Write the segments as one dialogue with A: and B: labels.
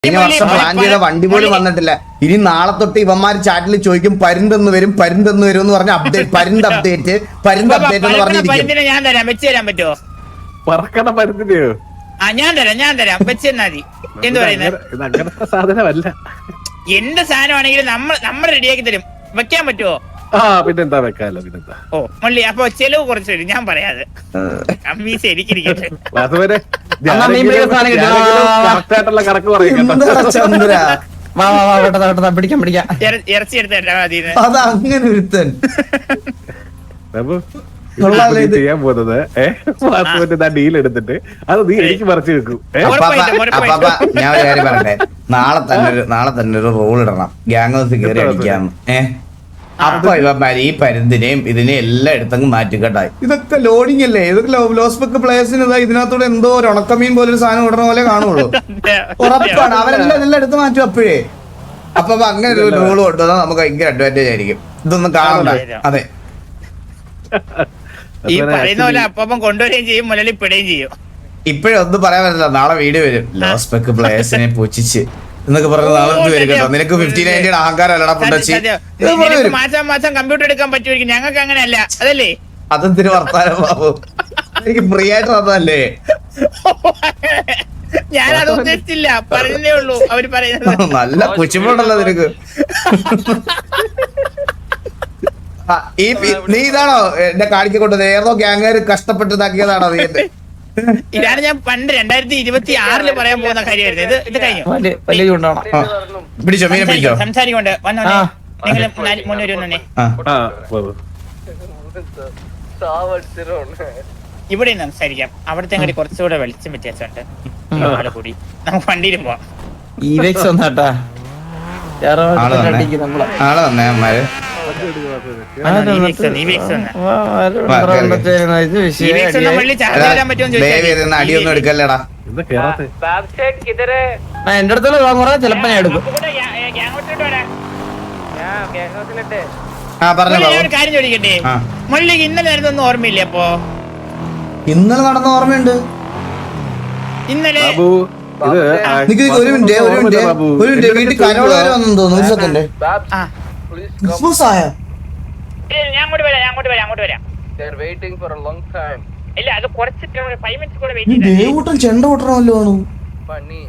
A: കഴിഞ്ഞ വർഷം പ്ലാൻ ചെയ്ത വണ്ടി പോലും വന്നിട്ടില്ല. ഇനി നാളെ തൊട്ട് ഇവന്മാർ ചാറ്റിൽ ചോദിക്കും പരുന്തെന്ന് വരും എന്ന് പറഞ്ഞ അപ്ഡേറ്റ് പരുന്ത് അപ്ഡേറ്റ് എന്ന് പറഞ്ഞിരിക്കും.
B: ഞാൻ തരാം, വെച്ച് തരാൻ പറ്റുമോ?
C: പറക്കണ പരുന്തിനെയോ?
B: ഞാൻ തരാം, വെച്ച് തന്നാ മതി. എന്ത് പറയുന്നത്?
C: അങ്ങനത്തെ സാധനമല്ല.
B: എന്റെ സാധനമാണെങ്കിലും നമ്മൾ റെഡിയാക്കി തരും. വെക്കാൻ പറ്റുമോ?
C: പിന്നെന്താ വെക്കാലോ, പിന്നെന്താ.
B: ഓ മള്ളി, അപ്പൊ ചെലവ് കുറച്ച് വരും. ഞാൻ പറയാതെ കമ്മീസ് എനിക്കിരിക്കട്ടെ.
C: കറക്റ്റായിട്ടുള്ള കണക്ക് പറയും.
D: പിടിക്കാം
B: ഇറച്ചി എടുത്താ മതി.
A: അത് അങ്ങനെ ഒരുത്തൻ
C: ചെയ്യാൻ പോകുന്നത് ഡീൽ എടുത്തിട്ട് അത് നീ എനിക്ക് മറിച്ച് വെക്കും.
A: ഞാൻ ഒരു കാര്യം പറയട്ടെ, നാളെ തന്നെ ഒരു റൂൾ ഇടണം, ഗ്യാങ് ഹൗസ് കയറി അടിക്കാന്ന്. അപ്പൊ ഇവന്മാര് ഈ പരുന്തിനെയും ഇതിനെയും എല്ലാം എടുത്തങ്ങ് മാറ്റിക്കട്ടെ. ഇതൊക്കെ ലോഡിങ് അല്ലേ, ഇതൊക്കെ ലോസ്പെക്ക് പ്ലേയേഴ്സിന് ഇതിനകത്തൂടെ എന്തോ ഒരു ഉണക്കമീൻ പോലെ ഒരു സാധനം ഇടണ പോലെ കാണുള്ളൂ. ഉറപ്പാണ് അവരെല്ലാം ഇതെല്ലാം എടുത്ത് മാറ്റും അപ്പോഴേ. അപ്പൊ അങ്ങനെ ഒരു റൂൾ കൊണ്ടുവന്നാൽ നമുക്ക് ഭയങ്കര അഡ്വാൻറ്റേജ് ആയിരിക്കും. ഇതൊന്നും കാണണ്ട. അതെ,
B: ഈ പറയുന്ന പോലെ അപ്പം കൊണ്ടുവരികയും ചെയ്യും, മുലലിപ്പിടുകയും ചെയ്യും.
A: ഇപ്പോഴൊന്നും പറയാൻ പറ്റില്ല, നാളെ വീഡിയോ വരും ലോസ്പെക്ക് പ്ലേയേഴ്സിനെ പൂച്ചിച്ച് എന്നൊക്കെ പറഞ്ഞ നാളെ വരും കേട്ടോ. നിനക്ക് 59 അഹങ്കാരം അല്ലടാ പുണ്ടച്ചി.
B: മാസം കമ്പ്യൂട്ടർ എടുക്കാൻ പറ്റുമായിരിക്കും, ഞങ്ങൾക്ക് അങ്ങനെയല്ല. അതല്ലേ
A: അതെന്തിനു വർത്താനം ബാബു, എനിക്ക് ഫ്രീ ആയിട്ട് തന്നല്ലേ.
B: ഞാനത് ഉദ്ദേശിച്ചില്ല, പറഞ്ഞതേ ഉള്ളൂ. അവര് പറയുന്നത്
A: നല്ല കുശുമ്പുണ്ടല്ലോ നിനക്ക്. നീ ഇതാണോ എന്നെ കാണിക്കൊണ്ടത്? ഏതോ ഗ്യാങ്ങുകാർ കഷ്ടപ്പെട്ട് ഇതാക്കിയതാണോ നീ?
B: ഇതാണ് ഞാൻ പണ്ട് 2026 പറയാൻ പോകുന്ന കാര്യമായിരുന്നു. ഇത് കഴിഞ്ഞു.
A: പിടിച്ചോ, മീനെ പിടിച്ചോ.
B: സംസാരിക്കൊണ്ട് വന്നോനെ, നിങ്ങൾ മുന്നേ വന്നോനെ. ഇവിടെ സംസാരിക്കാം. അവിടുത്തെ അങ്ങോട്ട് കുറച്ചുകൂടെ വെളിച്ചം വ്യത്യാസമുണ്ട്. ആള് കൂടി നമുക്ക് വണ്ടിയിലും പോവാം.
A: ആളെ വന്നേ അമ്മാര്. അടിയൊന്നും എടുക്കല്ലേടാ.
D: എന്റെ അടുത്തുള്ള ചിലപ്പോ ഞാൻ എടുക്കും.
B: കാര്യം ചോദിക്കട്ടെ, മുള്ളിക്ക് ഇന്നലെ നടന്നൊന്നും ഓർമ്മയില്ലേ? അപ്പൊ
A: ഇന്നലെ നടന്ന ഓർമ്മയുണ്ട്.
B: ഇന്നലെ
A: ഒരു മിനിറ്റ് വീട്ടിൽ കരോളുകാർ വന്നു തോന്നുന്നു. ഒരു സെക്കൻഡ്. ക്രിസ്മസ് ആയോ?
B: ഞാൻ അങ്ങോട്ട് വരാം. ഇല്ല, അത് കുറച്ച് 5 minutes കൂടെ വെയിറ്റ് ചെയ്താൽ
A: ദേവൂട്ടൻ ചെണ്ട ഓട്ടണമല്ലോ ആണോ?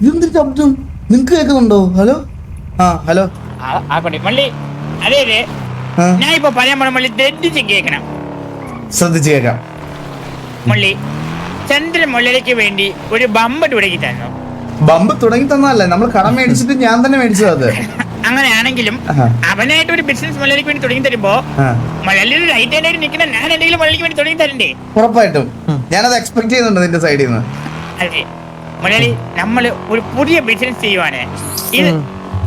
A: ഇതെന്തൊരു ശബ്ദം നിങ്ങക്ക് കേൾക്കുന്നുണ്ടോ? ഹലോ ഹലോ
B: മള്ളി. അതെ ഞാൻ ഇപ്പൊ പറയാൻ പോണ മള്ളി ശ്രദ്ധിച്ച് കേൾക്കണം.
A: ശ്രദ്ധിച്ച് കേൾക്കാം.
B: മള്ളി, ചന്ദ്രൻ മുള്ളിലേക്ക് വേണ്ടി ഒരു ബമ്പ് തുടങ്ങി തന്നു.
A: ബമ്പ് തുടങ്ങി തന്നല്ലേ, നമ്മൾ കടം മേടിച്ചിട്ട് ഞാൻ തന്നെ മേടിച്ചത്. അത്
B: അങ്ങനെയാണെങ്കിലും അവനായിട്ട് ഒരു ബിസിനസ് മുള്ളിലേക്ക് വേണ്ടി തുടങ്ങി തരുമ്പോ മലയാളി റൈറ്റ് ഹാൻഡായിട്ട് നിൽക്കുന്ന ഞാൻ എന്തെങ്കിലും മുള്ളിലേക്ക് വേണ്ടി തുടങ്ങി തരണ്ടേ?
A: ഉറപ്പായിട്ടും ഞാനത് എക്സ്പെക്ട് ചെയ്യുന്നുണ്ട് നിന്റെ സൈഡിൽ നിന്ന്.
B: അതെ മലയാളി, നമ്മള് ഒരു പുതിയ ബിസിനസ് ചെയ്യുവാണ്.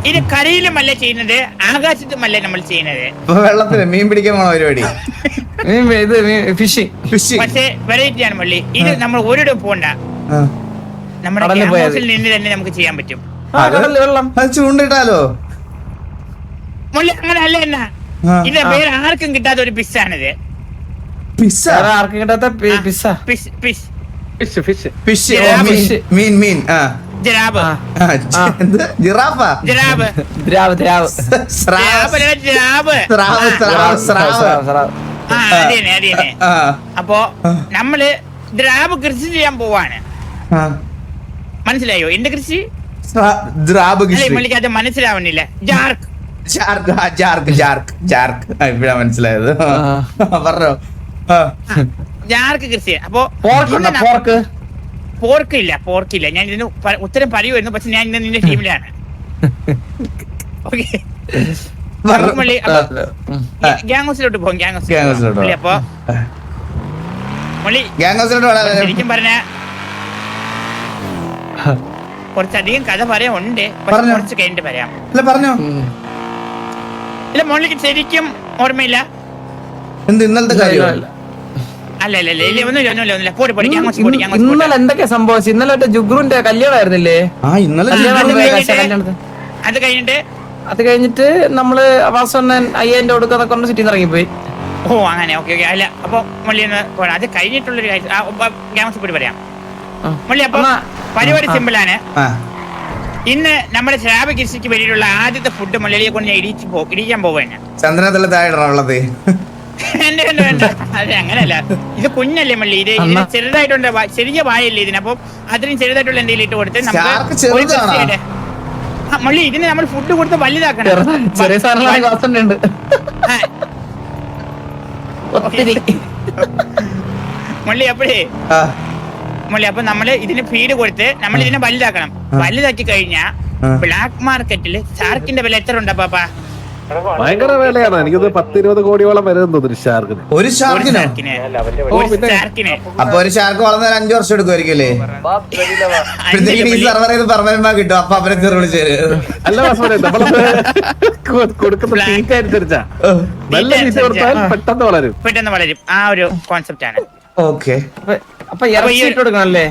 B: ഇത് കരയിലുമല്ല ചെയ്യുന്നത്, ആകാശത്തുമല്ല നമ്മൾ ചെയ്യുന്നത്.
A: വെള്ളത്തില് മീൻ പിടിക്കാൻ പോണ പരിപാടി.
B: പക്ഷേ വെറൈറ്റി ആണ് മള്ളി. ഇത് നമ്മൾ ഒരിടം പോണ്ട, നമ്മുടെ ഗ്യാങ്സിൽ നിന്ന് തന്നെ നമുക്ക് ചെയ്യാൻ പറ്റും.
A: ചൂണ്ടിട്ടാലോ
B: മള്ളി? അങ്ങനെ അല്ല എന്നാ, ഇത് പേര് ആർക്കും കിട്ടാത്ത ഒരു പിസ്സാണിത്. ജിറാബ്. അപ്പോ നമ്മള് ദ്രാബ് കൃഷി ചെയ്യാൻ പോവാണ്. മനസ്സിലായോ എന്റെ കൃഷി? മള്ളിക്കത് മനസ്സിലാവുന്നില്ല.
A: ഇവിടെ മനസ്സിലായത് പറഞ്ഞോ.
B: ജാർക്ക് കൃഷി. അപ്പൊ പോർക്കില്ല. ഞാൻ ഇതിന് ഉത്തരം പറയുമായിരുന്നു, പക്ഷെ ഞാൻ ഇന്ന് നിന്റെ ടീമിലാണ്. ഗ്യാങ്സിലോട്ട് പോകും. അപ്പൊ ശരിക്കും പറഞ്ഞ കുറച്ചധികം കഥ പറയാൻ ഉണ്ട്, കുറച്ച് കഴിഞ്ഞിട്ട് പറയാം. ഇല്ല മോളിക്ക് ശരിക്കും ഓർമ്മയില്ല.
A: ഇന്നലത്തെ കാര്യമല്ല.
D: ഇന്നലെ എന്തൊക്കെ സംഭവിച്ചു? ഇന്നലെ ജുഗ്രുവിന്റെ കല്യാണമായിരുന്നില്ലേ? അത് കഴിഞ്ഞിട്ട് നമ്മള് വാസണ്ണൻ 5000 കൊടുക്കാന്നൊക്കെ കൊണ്ട് സിറ്റിന്ന് ഇറങ്ങിപ്പോയി.
B: ഓ അങ്ങനെ, ഓക്കെ. അല്ല അപ്പൊ മള്ളി അത് കഴിഞ്ഞിട്ടുള്ളൊരു കാര്യം ഗ്യാമസ് കൂടി പറയാം. മള്ളി, അപ്പൊ പരിപാടി സിമ്പിൾ ആണ്. ഇന്ന് നമ്മുടെ ശ്രാവ കൃഷിക്ക് വേണ്ടിയിട്ടുള്ള ആദ്യത്തെ ഫുഡ് മലയാളിയെ കൊണ്ട് ഞാൻ ഇടിക്കാൻ പോവാണ്.
A: ചന്ദ്രനത്തില് താഴെ ഉള്ളത്
B: വേണ്ട അതെ അങ്ങനല്ല, ഇത് കുഞ്ഞല്ലേ മള്ളി, ഇതിന് ചെറുതായിട്ടുണ്ട്, ചെറിയ വായല്ലേ ഇതിന്, അപ്പൊ അത്രയും ചെറുതായിട്ടുള്ള എന്തെങ്കിലും ഇട്ട് കൊടുത്ത് നമുക്ക് മള്ളി ഇതിന് നമ്മൾ ഫുഡ് കൊടുത്ത് വലുതാക്കണം.
D: ചെറിയ സാധനങ്ങളുണ്ട്
B: മള്ളി അപ്പൊ നമ്മള് ഇതിന് ഫീഡ് കൊടുത്ത് നമ്മൾ ഇതിനെ വലുതാക്കണം. വലുതാക്കി കഴിഞ്ഞാ ബ്ലാക്ക് മാർക്കറ്റില് ഷാർക്കിന്റെ വില എത്ര ഉണ്ടാ പാപ്പാ?
C: ഭയങ്കര വിലയാണ്. എനിക്കത് 10-20 കോടിയോളം വരുന്നത് തോന്നുന്നു ഷാർക്കിന്.
A: ഒരു ഷാർക്കിന്. അപ്പൊ ഒരു ഷാർക്ക് വളർന്നാൽ 5 വർഷം എടുക്കുമായിരിക്കും പറഞ്ഞാൽ കിട്ടും. അപ്പൊ അവരെ കയറി വിളിച്ചു
C: അല്ല കൊടുക്കുന്ന തീറ്റ അനുസരിച്ചാ. നല്ല തീറ്റ കൊടുത്താൽ പെട്ടെന്ന് വളരും.
B: ആ ഒരു കോൺസെപ്റ്റ് ആണ്.
A: ഓക്കെ.
D: അപ്പൊ ഇറച്ചിട്ട് കൊടുക്കണല്ലേ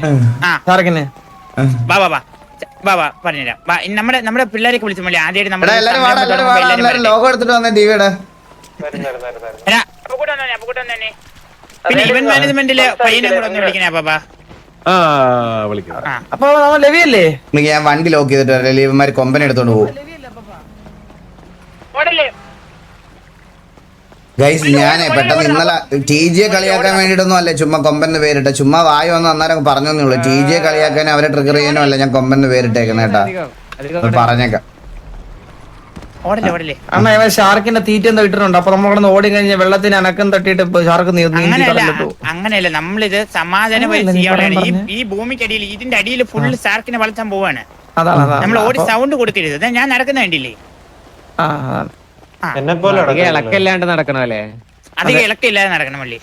D: ഷാർക്കിന്?
B: ബാബാ പറഞ്ഞുതരാം. നമ്മുടെ പിള്ളേരൊക്കെ വിളിച്ചു മതി ആദ്യമായിട്ട്
A: ലോഗോ എടുത്തിട്ട് വന്നേ ടിവിയുടെ.
B: പിന്നെ ഇവന്റ് മാനേജ്മെന്റില് പയ്യനെ കൂടെ ഒന്ന് വിളിക്കണേ ബാബാ.
D: അപ്പൊ ലവിയല്ലേ?
A: ഞാൻ വണ്ടി ലോക്ക് ചെയ്തിട്ട് ലീവന്മാര് കൊമ്പനെ എടുത്തോണ്ട് പോകും. ഗൈസ് ഞാനേ പെട്ടെന്ന് ഇന്നലെ TJ കളിയാക്കാൻ വേണ്ടിയിട്ടൊന്നും അല്ലേ ചുമ്മാ കൊമ്പന്റെ പേരിട്ട, ചുമ്മാ വായു വന്ന് അന്നേരം പറഞ്ഞേ ഉള്ളൂ. TJ കളിയാക്കാൻ അവരെ ട്രിഗർ ചെയ്യാനോ അല്ല ഞാൻ കൊമ്പന്റെ പേരിട്ടേക്കുന്ന കേട്ടാ, പറഞ്ഞേക്കാം.
D: അമ്മ ഇവൻ ഷാർക്കിന്റെ തീറ്റ എന്തോ ഇട്ടിട്ടുണ്ട്. അപ്പൊ നമ്മളിവിടെ ഓടി കഴിഞ്ഞ വെള്ളത്തിന് അനക്കം തട്ടിയിട്ട് ഷാർക്ക്
B: അങ്ങനെയല്ല, നമ്മളിത് സമാധാനമായി ചെയ്യാനുള്ള ഈ ഭൂമിക്കടിയിൽ ഇതിന്റെ അടിയിൽ ഫുള്ള് ഷാർക്കിനെ വളർത്താൻ പോവാണ്. നമ്മൾ ഓടി സൗണ്ട് കൊടുക്കരുത്. ഞാൻ നടക്കുന്ന വേണ്ടിയില്ലേ?
E: ഇളക്കല്ലാണ്ട് നടക്കണല്ലേ?
B: അധികം ഇളക്കില്ലാതെ നടക്കണം മള്ളി.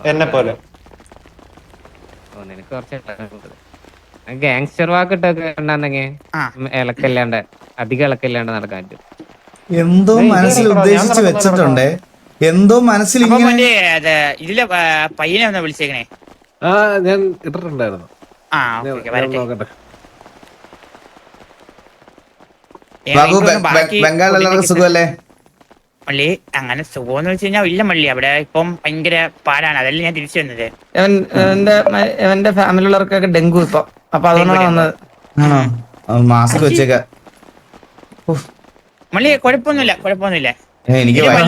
E: എന്നെ പോലെ നിനക്ക് കുറച്ച് ഗാങ്സ്റ്റർ വാക്കിട്ടൊക്കെ ഉണ്ടാന്നെങ്കിൽ ഇളക്കല്ലാണ്ട് അധികം ഇളക്കല്ലാണ്ട് നടക്കാൻ പറ്റും.
A: എന്തോ മനസ്സിൽ ഉദ്ദേശിച്ച് വെച്ചിട്ടുണ്ട്, എന്തോ മനസ്സിൽ
B: ഇതിലെ പയ്യനെ ഒന്ന് വിളിച്ചേക്കണേ.
C: ഞാൻ ഇട്ടിട്ടുണ്ടായിരുന്നു.
A: ബംഗാൾ എല്ലാവർക്കും സുഖമല്ലേ
B: മള്ളി? അങ്ങനെ സുഖമെന്ന് വെച്ച് കഴിഞ്ഞാൽ ഇല്ല മള്ളി, അവിടെ ഇപ്പം ഭയങ്കര പാടാണ്. അതല്ലേ ഞാൻ തിരിച്ചു വന്നത്.
D: എന്റെ ഫാമിലിയുള്ളവർക്കൊക്കെ ഡെങ്കു ഇപ്പൊ, അപ്പൊ അതുകൊണ്ടാണ് വന്നത്.
A: മാസ്ക് വെച്ചേക്ക
B: മള്ളി. കുഴപ്പമൊന്നുമില്ല.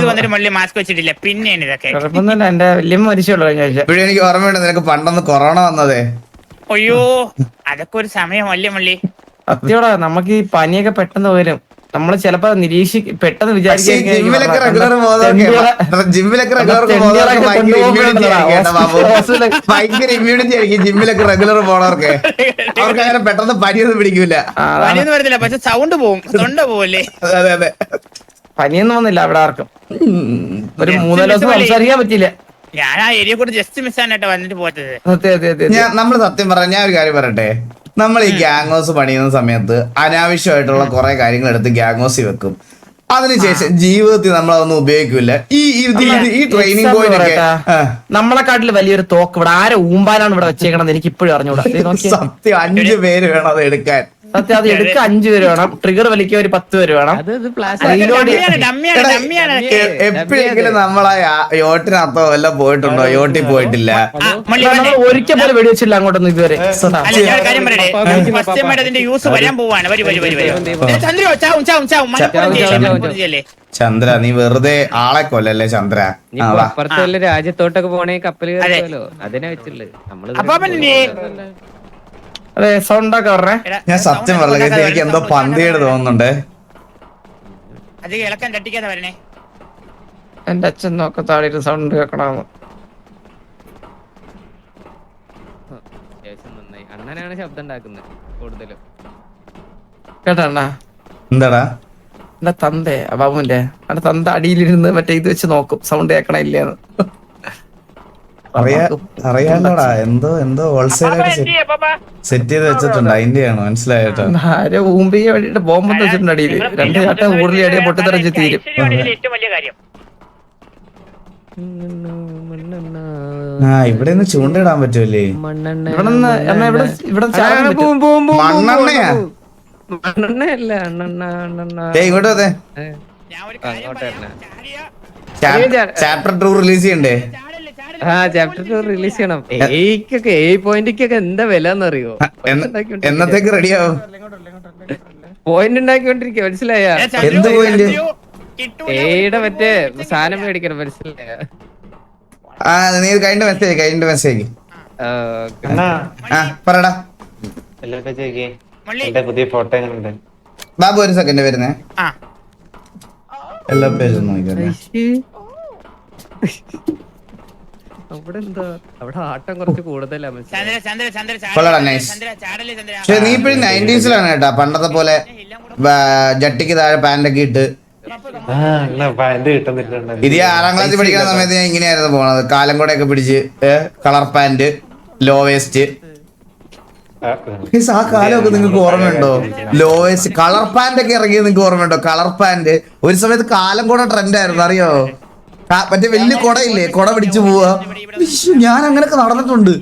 B: വന്നിട്ട് മള്ളി മാസ്ക് വെച്ചിട്ടില്ല. പിന്നെയാണ് ഇതൊക്കെ.
D: കുഴപ്പമൊന്നുമില്ല. എന്റെ വല്യമ്മ മരിച്ചുള്ളൂ കഴിഞ്ഞ ആഴ്ച.
A: ഇപ്പോഴും എനിക്ക് ഓർമ്മയുണ്ട് നിനക്ക് പണ്ടൊന്ന് കൊറോണ വന്നതേ.
B: അയ്യോ അതൊക്കെ ഒരു സമയമല്ലേ മള്ളി?
D: സത്യോടാ, നമുക്ക് ഈ പനിയൊക്കെ പെട്ടെന്ന് വരും. നമ്മള് ചിലപ്പോ പെട്ടെന്ന്
A: ജിമ്മിലൊക്കെ റെഗുലർ ഭയങ്കര ഇമ്മ്യൂണിറ്റി ആയിരിക്കും ജിമ്മിലൊക്കെ റെഗുലർ പോണവർക്ക്. അവർക്ക് അങ്ങനെ പെട്ടെന്ന് പനിയൊന്നും പിടിക്കൂല.
B: പനിയൊന്നും വരത്തില്ല, പക്ഷെ സൗണ്ട് പോവും, തൊണ്ട പോവല്ലേ.
A: അതെ അതെ,
D: പനിയൊന്നും വന്നില്ല അവിടെ ആർക്കും. ഒരു 3 ദിവസം സംസാരിക്കാൻ പറ്റില്ല.
B: ഞാൻ ആ ഏരിയ കൂടെ ജസ്റ്റ് മിസ്സാനായിട്ട് വന്നിട്ട് പോറ്റത്.
A: നമ്മള് സത്യം പറയാം, ഞാൻ ഒരു കാര്യം പറയട്ടെ. നമ്മൾ ഈ ഗ്യാങ് ഹൗസ് പണിയുന്ന സമയത്ത് അനാവശ്യമായിട്ടുള്ള കുറെ കാര്യങ്ങൾ എടുത്ത് ഗ്യാങ് ഹൗസിൽ വെക്കും. അതിനുശേഷം ജീവിതത്തിൽ നമ്മൾ അതൊന്നും ഉപയോഗിക്കില്ല. ഈ ട്രെയിനിങ് പോയിന്റ്
D: നമ്മളെക്കാട്ടില് വലിയൊരു തോക്ക് ഇവിടെ ആരെ ഊമ്പാലാണ് ഇവിടെ വെച്ചേക്കണത് എനിക്ക് ഇപ്പോഴും അറിഞ്ഞൂടാ.
A: സത്യം 5 പേര് വേണം അത് എടുക്കാൻ.
D: സത്യം അത് എടുക്കാൻ 5 പേര് വേണം. ട്രിഗർ വലിക്കാൻ ഒരു 10 പേര് വേണം.
A: എപ്പോഴെങ്കിലും നമ്മളാ യോട്ടിനകത്തോ വല്ല പോയിട്ടുണ്ടോ? യോട്ടിൽ പോയിട്ടില്ല.
D: ഒരിക്കൽ പോലെ വെടിവെച്ചില്ല അങ്ങോട്ടൊന്നും ഇതുവരെ.
A: ചന്ദ്ര നീ വെറുതെ ആളെ കൊല്ലല്ലേ ചന്ദ്ര.
E: അപ്പുറത്തെ രാജ്യത്തോട്ടൊക്കെ പോണേ കപ്പല് കയറുമല്ലോ, അതിനെ വെച്ചുള്ളു നമ്മള്.
D: അതെ സൗണ്ടൊക്കെ പറഞ്ഞേ.
A: ഞാൻ സത്യം പറഞ്ഞ എനിക്ക് എന്തോ പന്തിയേട് തോന്നുന്നുണ്ട്.
D: എന്റെ അച്ഛൻ നോക്ക താഴെ സൗണ്ട് കേൾക്കണമെന്ന്.
E: അണ്ണനാണ് ശബ്ദം ഉണ്ടാക്കുന്നത് കൂടുതലും.
D: കേട്ടാ
A: എന്താടാ
D: എന്റെ തന്തേ ബാബുവിന്റെ എന്റെ തന്ത അടിയിലിരുന്ന് മറ്റേ ഇത് വെച്ച് നോക്കും സൗണ്ട് കേൾക്കണ ഇല്ലേന്ന്.
A: അറിയാലോടാ, എന്തോ ഹോൾസെയിലായിട്ട് സെറ്റ് ചെയ്ത് വെച്ചിട്ടുണ്ട്. അതിന്റെയാണ് മനസ്സിലായിട്ടോ.
D: ആരെ ഊമ്പിയെ വേണ്ടിട്ട് ബോംബ് വെച്ചിട്ടുണ്ട് അടിയില്. 2 ചാട്ടം കൂടുതൽ അടിയെ പൊട്ടിത്തെറിച്ച് തീരും.
A: ഇവിടെ നിന്ന് ചൂണ്ടയിടാൻ പറ്റൂലേ?
E: മണ്ണെണ്ണയാ
A: ഇങ്ങോട്ട് അതെ ചാപ്റ്റർ 2 റിലീസ് ചെയ്യണ്ടേ?
E: ചാപ്റ്റർ 2 റിലീസ് ചെയ്യണം. എയ്ക്കൊക്കെ പോയിന്റിക്കൊക്കെ എന്താ വില എന്നറിയോ?
A: എന്നത്തേക്ക് റെഡിയാവും?
E: പോയിന്റ് ഉണ്ടാക്കിക്കൊണ്ടിരിക്കുക, മനസ്സിലായ?
A: എന്ത് പോയിന്റ്?
E: എയുടെ മറ്റേ സാധനം മേടിക്കണം, മനസ്സിലായ?
A: നീ കഴിഞ്ഞ മെസ്സേജ് പറടാ.
F: പുതിയ ഫോട്ടോ എങ്ങനെയുണ്ട്
A: ബാബു? ഒരു സെക്കൻഡ് വരുന്നേ. എല്ലാ പേജും നോക്കിക്കോട്ടെ.
E: അവിടെ എന്താ, അവിടെ ആട്ടം കുറച്ച് കൂടുതലാണ്.
A: കൊള്ളടാ, നൈസ്. പക്ഷെ നീ ഇപ്പഴും 90s കേട്ടാ, പണ്ടത്തെ പോലെ ജട്ടിക്ക് താഴെ പാന്റൊക്കെ ഇട്ട്. ഇത് 6ാം ക്ലാസ്സിൽ പഠിക്കുന്ന സമയത്ത് ഞാൻ ഇങ്ങനെയായിരുന്നു പോണത്, കാലം കൂടെ പിടിച്ച്, കളർ പാന്റ്, ലോ വേസ്റ്റ്. ആ കാലമൊക്കെ നിങ്ങൾക്ക് ഓർമ്മയുണ്ടോ? ലോ വേസ്റ്റ് കളർ പാന്റ് ഒക്കെ ഇറങ്ങിയത് നിങ്ങൾക്ക് ഓർമ്മയുണ്ടോ? കളർ പാന്റ് ഒരു സമയത്ത് കാലം കൂടെ ട്രെൻഡ് ആയിരുന്നു, അറിയോ? മറ്റേ വലിയ കൊടയില്ലേ, കൊട പിടിച്ചു പോവാ. ഞാൻ അങ്ങനെയൊക്കെ നടന്നിട്ടുണ്ട്.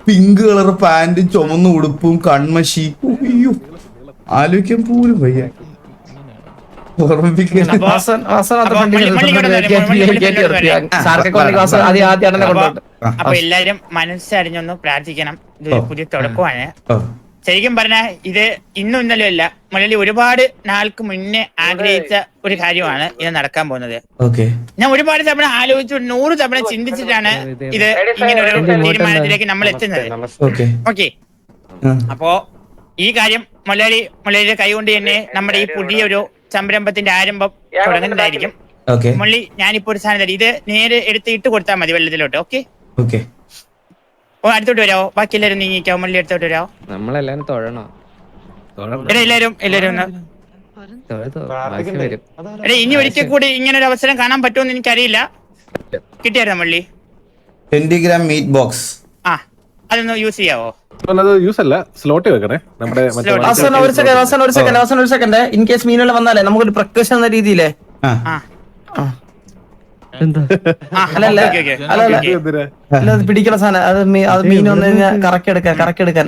A: പിങ്ക് കളർ പാന്റ്, ചുമന്ന ഉടുപ്പും, കൺമഷി. അയ്യോ, ആലോചിക്കാൻ പോലും വയ്യ.
B: അപ്പൊ എല്ലാരും മനസ്സറിഞ്ഞൊന്ന് പ്രാർത്ഥിക്കണം. ഇത് പുതിയ തുടക്കമാണ്. ശരിക്കും പറഞ്ഞാൽ ഇത് ഇന്നും ഇന്നലും അല്ല, മലയാളി ഒരുപാട് നാൾക്ക് മുന്നേ ആഗ്രഹിച്ച ഒരു കാര്യമാണ് ഇത് നടക്കാൻ പോകുന്നത്. ഞാൻ ഒരുപാട് തവണ ആലോചിച്ചു, 100 തവണ ചിന്തിച്ചിട്ടാണ് ഇത് ഇങ്ങനെ ഒരു തീരുമാനത്തിലേക്ക് നമ്മൾ എത്തുന്നത്. ഓക്കെ, അപ്പോ ഈ കാര്യം മലയാളിയുടെ കൈകൊണ്ട് തന്നെ നമ്മുടെ ഈ പുതിയൊരു സംരംഭത്തിന്റെ ആരംഭം തുടങ്ങുന്നതായിരിക്കും. മുള്ളി, ഞാനിപ്പോ ഒരു സാധനം തരാം, ഇത് നേരെ എടുത്ത് ഇട്ട് കൊടുത്താൽ മതി വെള്ളത്തിലോട്ട്. ഓക്കെ, അടുത്തോട്ട് വരാവോ? ബാക്കി എല്ലാരും നീങ്ങിക്കാവോ? മള്ളി അടുത്തോട്ട് വരാവോ?
E: നമ്മളെല്ലാരും തൊഴണോ?
B: എല്ലാരും ഇനി ഒരിക്കൽ കൂടി ഇങ്ങനെ ഒരു അവസരം കാണാൻ പറ്റുമെന്ന് എനിക്കറിയില്ല. കിട്ടിയായിരുന്നോ മള്ളി?
A: 20 gram മീറ്റ് ബോക്സ്.
B: അതൊന്ന് യൂസ് ചെയ്യാവോ?
C: യൂസ് അല്ല, സ്ലോട്ട് വെക്കണേ. നമ്മുടെ
D: ഒരു സെക്കൻഡ് ഇൻ കേസ് മീനുകൾ വന്നാലേ നമുക്കൊരു പ്രൊക്കഷൻ എന്ന രീതിയിലേ. പിടിക്കണ സാധനം അത് മീൻ വന്നു കഴിഞ്ഞാൽ കറക്കി എടുക്കാൻ.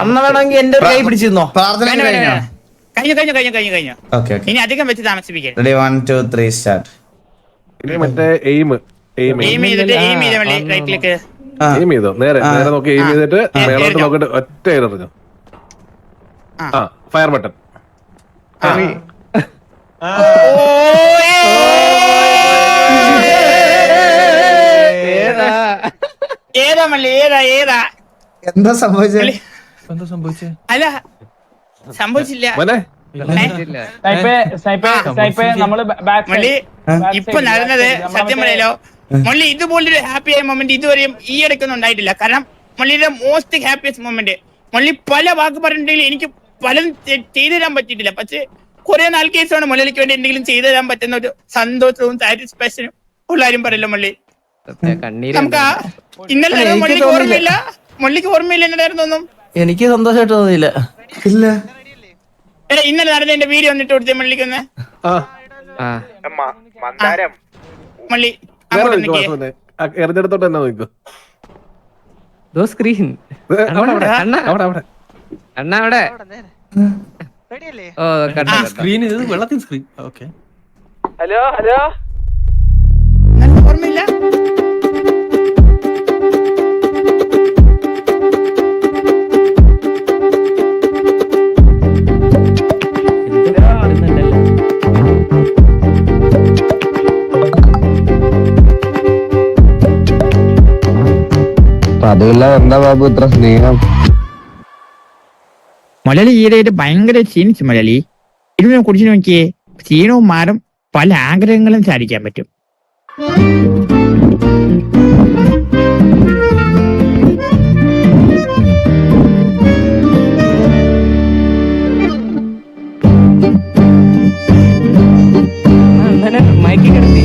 D: അന്ന് വേണമെങ്കിൽ എന്റെ കൈ പിടിച്ചിരുന്നോ?
B: കഴിഞ്ഞു. ഇനി അധികം വെച്ച് താമസിപ്പിക്കരുത്.
C: മറ്റേ എയിം ചെയ്തോ, നേരെ നോക്കി എയിം ചെയ്തിട്ട് മേലോട്ട് നോക്കിട്ട് ഒറ്റ എറിഞ്ഞു. Fire button.
B: ഏതാ മള്ളി? ഏതാ
A: എന്താ സംഭവിച്ചേ?
B: അല്ല, സംഭവിച്ചില്ല. മള്ളി, ഇപ്പൊ നടന്നത് സത്യം പറയലോ, മള്ളി ഇതുപോലൊരു ഹാപ്പി ആയ മൊമെന്റ് ഇതുവരെയും ഈ ഇടയ്ക്കൊന്നും ഉണ്ടായിട്ടില്ല. കാരണം മള്ളിയുടെ മോസ്റ്റ് ഹാപ്പിയസ്റ്റ് മൊമെന്റ്. മള്ളി പല വാക്ക് പറഞ്ഞിട്ടുണ്ടെങ്കിൽ എനിക്ക് പലതും ചെയ്തു തരാൻ പറ്റിയിട്ടില്ല. പക്ഷെ കുറെ നാൾ കേസാണ് മലയാളിക്ക് വേണ്ടി എന്തെങ്കിലും ചെയ്തു തരാൻ പറ്റുന്ന ഒരു സന്തോഷവും സാറ്റിസ്ഫാക്ഷനും ഉള്ളാരും പറയല്ലോ മള്ളി. നമുക്ക് ഇന്നലെ മള്ളിക്ക് ഓർമ്മയില്ല എന്നതായിരുന്നു ഒന്നും.
D: എനിക്ക് സന്തോഷമായിട്ട് തോന്നിയില്ല.
B: എടാ, ഇന്നലെ നടന്ന എന്റെ വീഡിയോ ഒന്നിട്ട് കൊടുത്തേ മള്ളിക്കൊന്ന്. മള്ളി
C: എറിഞ്ഞെടുത്തോട്ട് തന്നെ നോക്കൂ.
E: സ്ക്രീൻ അണ്ണ അവിടെ.
G: സ്ക്രീൻ ഇത് വെള്ളത്തിൻ സ്ക്രീൻ. ഓക്കെ,
B: ഹലോ ഓർമ്മയില്ല.
F: അതുമില്ല, എന്താ ബാബു ഇത്ര സ്നേഹം?
B: മലയാളി ഈയിടെയായിട്ട് ഭയങ്കര ക്ഷീണിച്ചു മലയാളി. ഇതിനെ കുറിച്ച് നോക്കിയേ, ക്ഷീണവും മാറും, പല ആഗ്രഹങ്ങളും സാധിക്കാൻ പറ്റും.
E: മയക്കി കിടത്തി.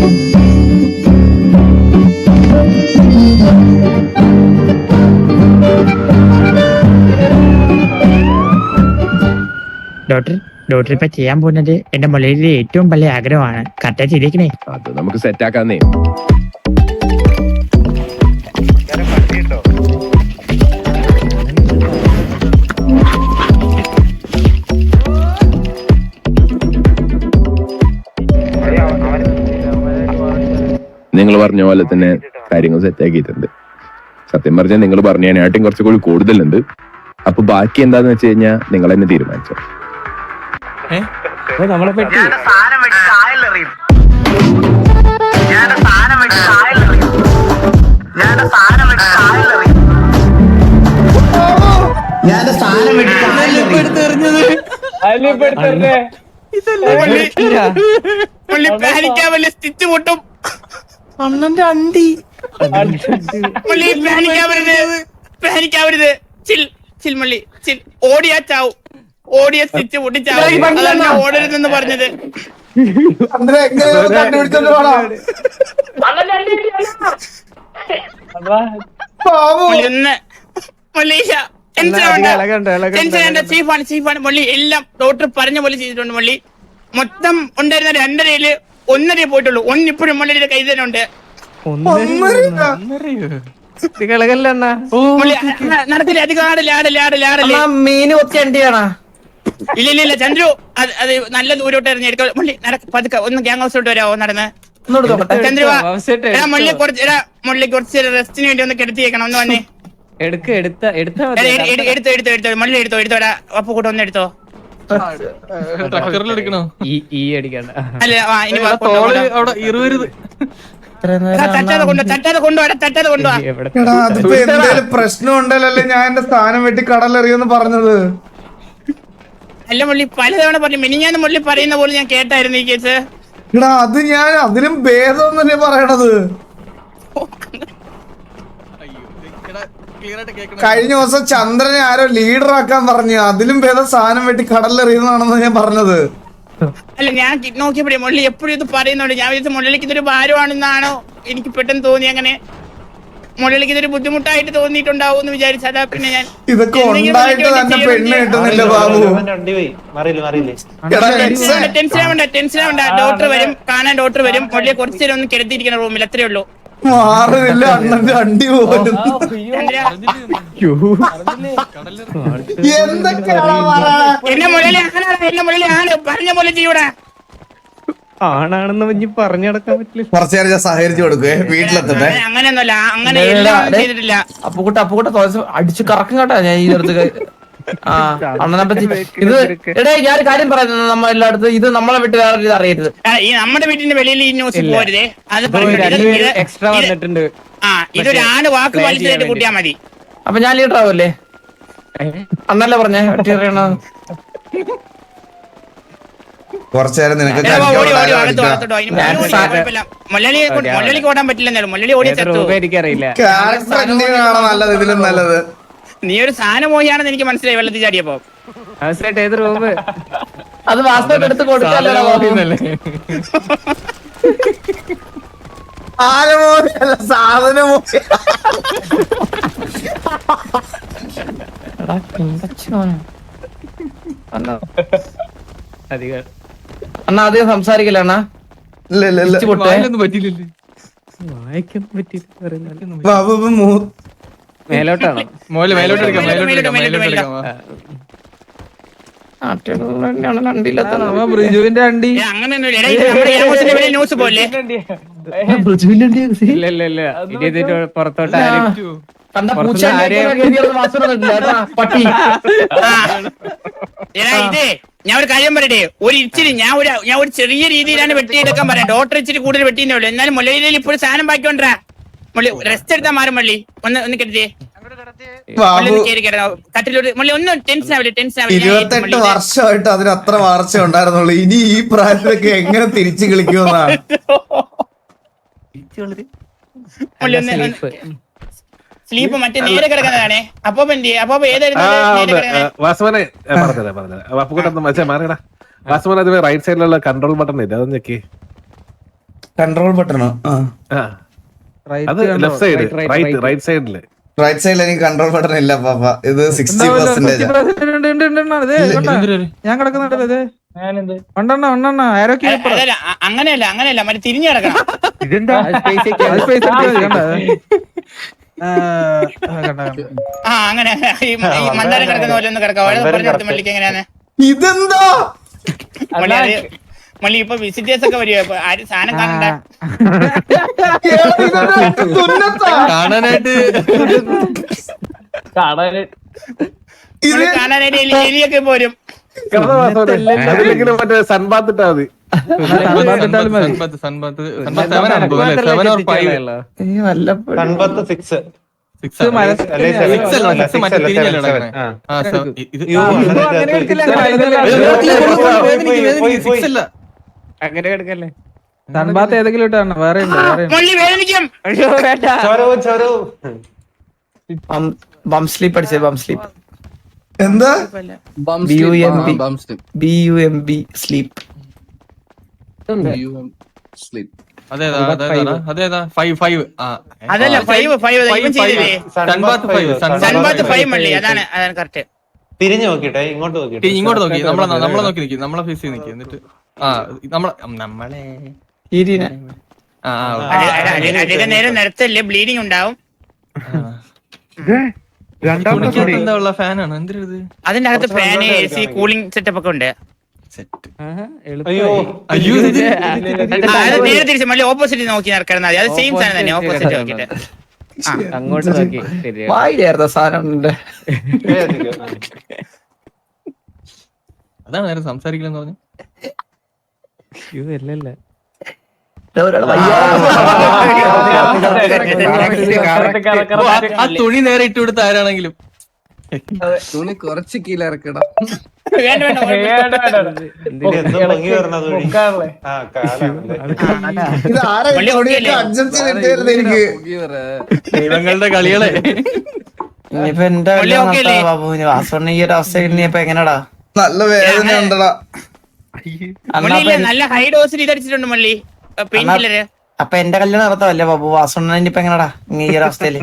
B: ഡോക്ടർ ഇപ്പൊ ചെയ്യാൻ പോകുന്നത് എന്റെ മലയാളിയിലെ ഏറ്റവും വലിയ ആഗ്രഹമാണ്. കറക്റ്റാ ചെയ്തേക്കണേ.
C: അത് നമുക്ക് സെറ്റ് ആക്കാന്നേ.
H: പറഞ്ഞ പോലെ തന്നെ കാര്യങ്ങൾ സെറ്റാക്കിയിട്ടുണ്ട്. സത്യം പറഞ്ഞാൽ നിങ്ങൾ പറഞ്ഞതിനായിട്ടും കുറച്ചുകൂടി കൂടുതലുണ്ട്. അപ്പൊ ബാക്കി എന്താന്ന് വെച്ച് കഴിഞ്ഞാൽ നിങ്ങൾ തന്നെ തീരുമാനിച്ചോ.
E: നമ്മളെ പറ്റി
B: സ്റ്റിച്ച് പൊട്ടും.
D: അണ്ണന്റെ അണ്ടി
B: പാനിക്കാവരുത്. ചിൽ ചിൽ മള്ളി ചിൽ. ഓടിയാ ചാവും. ഓടിയ സ്റ്റിച്ച് പൊട്ടിച്ചാവും. അതല്ല ഓടരുതെന്ന് പറഞ്ഞത്. ചീഫാണ് മള്ളി. എല്ലാം ഡോക്ടർ പറഞ്ഞ പോലെ ചെയ്തിട്ടുണ്ട് മള്ളി. മൊത്തം ഉണ്ടായിരുന്ന 2.5 1.5 പോയിട്ടുള്ളൂ. ഒന്നിപ്പോഴും മള്ളിയുടെ കൈ തന്നെ ഉണ്ട്. നടക്കില്ല. അധികം ആടല്ലേ.
D: മീന് കൊത്തി അണ്ടിയാണോ?
B: ഇല്ല ചന്ദ്രു, അത് നല്ല ദൂരോട്ടായിരുന്നു എടുക്കാം. മള്ളി പതുക്കെ ഒന്ന് ഗ്യാങ് ഹൗസിലോട്ട് വരാവോ നടന്ന്? ചന്ദ്രു മള്ളി കുറച്ച് റെസ്റ്റിന് വേണ്ടി ഒന്ന് കിടത്തിയേക്കണം. ഒന്ന് വന്നേ. എടുത്തോ മള്ളി എടുത്തോടാ. അപ്പൊ കൂടെ ഒന്ന് എടുത്തോ.
G: ട്രക്കറിലെടുക്കണോ?
E: ഈ അടിക്കണ്ട.
B: അല്ല ഇനി
G: അവിടെ ഇരുവരുത്.
B: തട്ടാതെ കൊണ്ടുപോവാ.
A: അതിപ്പോ എന്തേലും പ്രശ്നം ഉണ്ടല്ലേ ഞാൻ എന്റെ സ്ഥാനം വെട്ടി കടലെറിയെന്ന് പറഞ്ഞത്?
B: അല്ല മള്ളി പലതവണ പറഞ്ഞു. മിനിഞ്ഞാന്ന് മള്ളി പറയുന്ന പോലെ ഞാൻ കേട്ടായിരുന്നു ഈ കേസ്.
A: എടാ അത് ഞാൻ അതിലും ഭേദമൊന്നല്ലേ പറയണത്. കഴിഞ്ഞ ദിവസം ചന്ദ്രനെ ആരോ ലീഡർ ആക്കാൻ പറഞ്ഞു. അതിലും ഭേദം സാധനം വെട്ടി കടലിലെറിയുന്നതാണെന്ന് ഞാൻ പറഞ്ഞത്.
B: അല്ല ഞാൻ നോക്കിയപ്പോഴേ മള്ളി എപ്പോഴും ഇത് പറയുന്നുണ്ട്. ഞാൻ വിചാരിച്ച മുള്ളിലേക്ക് ഇതൊരു ഭാരമാണെന്നാണോ എനിക്ക് പെട്ടെന്ന് തോന്നി. അങ്ങനെ മുള്ളിലേക്ക് ഇതൊരു ബുദ്ധിമുട്ടായിട്ട് തോന്നിയിട്ടുണ്ടാവും എന്ന് വിചാരിച്ചതാ. പിന്നെ ഞാൻ
A: ഇതൊക്കെ ഉണ്ടായിട്ട് തന്നെ പെണ്ണ് കിട്ടുന്നില്ല ബാബു.
B: ടെൻഷൻ ആവണ്ട. ഡോക്ടർ വരും, കാണാൻ ഡോക്ടർ വരും. മുള്ളിയെ കുറച്ചു നേരം ഒന്ന് കിടത്തിയിരിക്കുന്ന റൂമിൽ. അത്രേ ഉള്ളൂ.
A: മാറില്ല അണ്ണന്റെ അണ്ടി പോലും.
B: എന്നെ മുള്ളിലെ ആണ് പറഞ്ഞ പോലെ ചെയ്യൂടാ.
E: ആണാണെന്ന് പറഞ്ഞു നടക്കാൻ പറ്റില്ല.
A: കുറച്ചേരം ഞാൻ സഹകരിച്ചു കൊടുക്കുവേ. വീട്ടിലെത്തട്ടെ.
B: അങ്ങനെയൊന്നുമല്ല. അങ്ങനെ എല്ലാം ചെയ്തിട്ടില്ല.
D: അപ്പുകൂട്ട അടിച്ചു കറക്കും കേട്ടാ ഞാൻ ഈ അടുത്ത്. അണ്ണനെ പറ്റി ഇത് എടേ ഞാൻ കാര്യം പറയുന്നത് നമ്മൾ എല്ലായിടത്തും ഇത് നമ്മളെ വിട്ട് വേറെ ഇത് അറിയരുത്.
B: ഈ നമ്മുടെ വീട്ടിന്റെ വെളിയിൽ ഈ ന്യൂസ് പോരുതേ. അത്
E: എക്സ്ട്രാ വന്നിട്ടുണ്ട്.
B: ഇതൊരാണ് വാക്ക് പാലിച്ചതായിട്ട് കൂട്ടിയാ മതി.
D: അപ്പൊ ഞാൻ ലീഡർ ആവല്ലേ? അണ്ണല്ലേ പറഞ്ഞേ വെട്ടി അറിയണ.
A: കുറച്ചേരം നിനക്ക്
B: മൊള്ളിക്ക് ഓടാൻ പറ്റില്ലെന്നാലും മൊള്ളി ഓടി
E: എനിക്കറിയില്ല.
A: നല്ലത് ഇതിലും നല്ലത്.
B: നീ ഒരു സാധനം പോയാണെന്ന് എനിക്ക് മനസ്സിലായി വെള്ളത്തിൽ ചാടിയപ്പോ.
E: ഏത് റൂമ്?
D: അത് വാസ്തവം എടുത്ത് കൊടുക്കാല്ലോ.
A: സാധനമോ
D: അണ്ണാ അധികം സംസാരിക്കില്ല അണ്ണാ.
G: പറ്റില്ലല്ലേ?
E: വായിക്കാൻ പറ്റില്ല.
A: ബാബു
E: മേലോട്ടാണോ?
G: മേലോട്ട് എടുക്കാം. ബ്രിജുവിന്റെ അണ്ടി
B: ന്യൂസ് പോലെ
E: ഇല്ല പുറത്തോട്ട്
B: ഇതേ ഞാൻ ഒരു കാര്യം പറയട്ടെ. ഒരു ഇച്ചിരി ഞാൻ ഒരു ചെറിയ രീതിയിലാണ് വെട്ടിയെടുക്കാൻ പറയാം. ഡോക്ടർ ഇച്ചിരി കൂടുതൽ വെട്ടിയെന്നേ ഉള്ളൂ. എന്നാലും മുള്ളിയിൽ ഇപ്പോഴും സാധനം ബാക്കിക്കൊണ്ടാ. മുള്ളി റെസ്റ്റ് എടുത്താൽ മാറും. മള്ളി ഒന്ന് കെട്ടിയേ. കട്ടിലോട്ട് മുള്ളി ഒന്നും ടെൻഷൻ ആവില്ല.
A: 28 വർഷമായിട്ട് അതിന് അത്ര വളർച്ച ഉണ്ടായിരുന്നുള്ളൂ. ഇനി ഈ പ്രായത്തിലൊക്കെ എങ്ങനെ തിരിച്ചു കളിക്കുമെന്നാണ്.
B: സ്ലീപ്പ് മറ്റേ നേരെ കിടക്കുന്നതാണേ. അപ്പൊ
C: വാസുമനെ പറഞ്ഞത് അപ്പുകൂട്ടം മാറിയടാ. വാസുമൻ അതിന് റൈറ്റ് സൈഡിലുള്ള കൺട്രോൾ ബട്ടൺ ഇല്ല. അതൊന്ന് ഞെക്കി.
A: കൺട്രോൾ ബട്ടണോ?
C: അത് ലെഫ്റ്റ് സൈഡ് റൈറ്റ് സൈഡില്.
A: റൈറ്റ് സൈഡിൽ എനിക്ക് കൺട്രോൾ ബട്ടൺ ഇല്ല പാപ്പ. ഇത് 60%.
G: ഞാൻ കിടക്കുന്നുണ്ട്.
B: അങ്ങനെയല്ല മറ്റേ തിരിഞ്ഞു കിടക്കണം. അങ്ങനെ ഈ മന്ദാരം കിടക്കുന്ന പോലെ ഒന്ന് കിടക്കാം. പറഞ്ഞെടുത്ത് മള്ളിക്ക് എങ്ങനെയാന്ന്
A: ഇതെന്താ
B: മള്ളി ഇപ്പൊ വിസിറ്റേഴ്സ് ഒക്കെ വരുവോ? ഇപ്പൊ ആരും സാധനം കാണണ്ട.
G: കാണാനായിട്ട്
B: മള്ളി കാണാനായിട്ട് എലിയൊക്കെ പോരും.
C: അതിലെങ്കിലും മറ്റേ സൺബാത്ത് ഇട്ടാ മതി.
E: അങ്ങനെ കിടക്കല്ലേ?
G: സൺബാത്ത് ഏതെങ്കിലും ഇട്ടാണ് വേറെ
B: മള്ളി വേദനിക്കും.
D: ബം സ്ലീപ്പ് അടിച്ചേ, ബം സ്ലീപ്പ്.
A: എന്താ
D: BUMB സ്ലീപ്പ്.
G: അതേതാ 5
B: അതല്ല 5 ഇവൻ ചെയ്തില്ലേ? സൺബാത്ത് 5 മള്ളി. അതാണ് കറക്റ്റ്.
F: തിരിഞ്ഞു നോക്കിട്ടെ, ഇങ്ങോട്ട് നോക്കിട്ടെ.
G: ഇങ്ങോട്ട് നോക്കി നമ്മളെ നോക്കി നിൽക്കും, നമ്മളെ ഫേസ് ചെയ്ത് നിൽക്കും. എന്നിട്ട് നമ്മളെ
B: അധികം നേരം നിരത്തല്ലേ, ബ്ലീഡിങ് ഉണ്ടാവും.
G: എന്താ ഉള്ള ഫാനാണ് എന്തിനത്?
B: അതിന്റെ അകത്ത് ഫാന്, AC, കൂളിംഗ് സെറ്റപ്പ് ഒക്കെ ഉണ്ട്.
F: അയ്യോ
G: അയ്യോ
B: അത് നേരെ തിരിച്ച് മള്ളി ഓപ്പോസിറ്റ് നോക്കി നടക്കണം. അത് സെയിം സാധനം തന്നെ, ഓപ്പോസിറ്റ് നോക്കിട്ട്.
E: അങ്ങോട്ട് നോക്കി ശരിയാ.
D: വായിലായിരുന്ന സാധനം ഉണ്ട്.
G: അതാണ് നേരെ സംസാരിക്കില്ലെന്ന് പറഞ്ഞു.
E: അല്ലല്ല
G: ആ തുണി നേരെ ഇട്ട് കൊടുത്ത ആരാണെങ്കിലും
I: തുണി കുറച്ച് കീഴിലിറക്കണം.
B: വേണ്ട
F: എന്തോ ഭംഗി വരണത് വഴി. ആ കാലാണല്ലേ.
A: ഇത് ആരാ അഡ്ജസ്റ്റ് ചെയ്തിട്ടായിരുന്നു എനിക്ക്.
G: ദൈവങ്ങളുടെ കളികളെ.
D: ഇനിയിപ്പോ എന്റെ ബാബു വാസണ്ണ ഈ ഒരു അവസ്ഥ ഇനിയിപ്പോ എങ്ങനെടാ?
A: നല്ല വേദന ഉണ്ടടാ.
B: നല്ല ഹൈ ഡോസിൽ ഇതടിച്ചിട്ടുണ്ട് മള്ളി, പെയിൻ കില്ലര്.
D: അപ്പൊ എന്റെ കല്യാണം നടത്തല്ലേ ബാബു? വാസണ്ണ ഇനിയിപ്പോ എങ്ങനെടാ ഈ ഒരു അവസ്ഥയില്?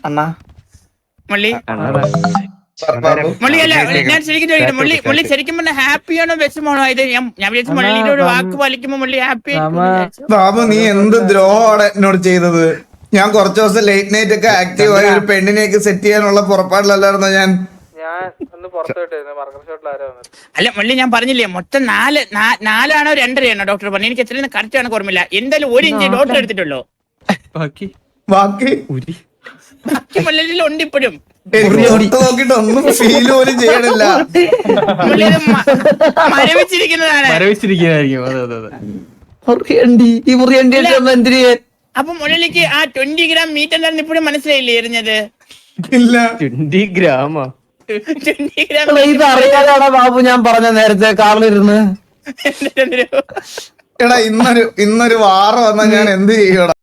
D: അണ്ണാ
B: മള്ളി അല്ല, ഞാൻ ശരിക്കും ചോദിക്കട്ടെ, മള്ളി ശരിക്കും പറഞ്ഞ ഹാപ്പിയാണോ വിഷമാണോ? ഇത് ഞാൻ വിചാരിച്ചു മള്ളിയുടെ ഒരു വാക്ക് പാലിക്കുമ്പോ മള്ളി ഹാപ്പി.
A: ബാബു നീ എന്ത് ദ്രോഹമാണ് എന്നോട് ചെയ്തത്? ഞാൻ കുറച്ചു ദിവസം ലേറ്റ് നൈറ്റ് ഒക്കെ ആക്റ്റീവ് ആയി ഒരു പെണ്ണിനെയൊക്കെ സെറ്റ് ചെയ്യാനുള്ള പുറപ്പാടിലല്ലായിരുന്നോ ഞാൻ?
B: അല്ല മള്ളി, ഞാൻ പറഞ്ഞില്ലേ മൊത്തം 4 2.5 ഡോക്ടർ പറഞ്ഞു. എനിക്ക് എത്രയും കറക്റ്റ് ആണ് ഓർമ്മയില്ല. എന്തായാലും 1 ഇഞ്ച് ഡോക്ടർ എടുത്തിട്ടുള്ളൂ.
G: ബാക്കി
A: ബാക്കി
B: മള്ളിയിൽ ഉണ്ട് ഇപ്പോഴും.
A: എനിക്ക് തൊട്ട് നോക്കിട്ട് ഒന്നും ഫീൽ പോലും ചെയ്യണില്ല.
B: മള്ളി അത് മരവിച്ചിരിക്കുന്നതാണ്.
G: മരവിച്ചിരിക്കുന്നതായിരിക്കും. അതെ അതെ അതെ.
D: ഈ മുറിയണ്ടി എന്തിന്?
B: അപ്പൊ മുള്ളിലേക്ക് ആ 20 ഗ്രാം മീറ്റ് എന്താണെന്ന് ഇപ്പോഴും മനസ്സിലായില്ലേ എറിഞ്ഞത്?
A: ഇല്ല
E: 20 ഗ്രാമോ?
B: 20 ഗ്രാം
D: ഇത് അറിയാതാണോ ബാബു ഞാൻ പറഞ്ഞ നേരത്തെ കാറിലിരുന്ന്?
A: എടാ ഇന്നൊരു വാറ വന്നാ ഞാൻ എന്ത് ചെയ്യണം?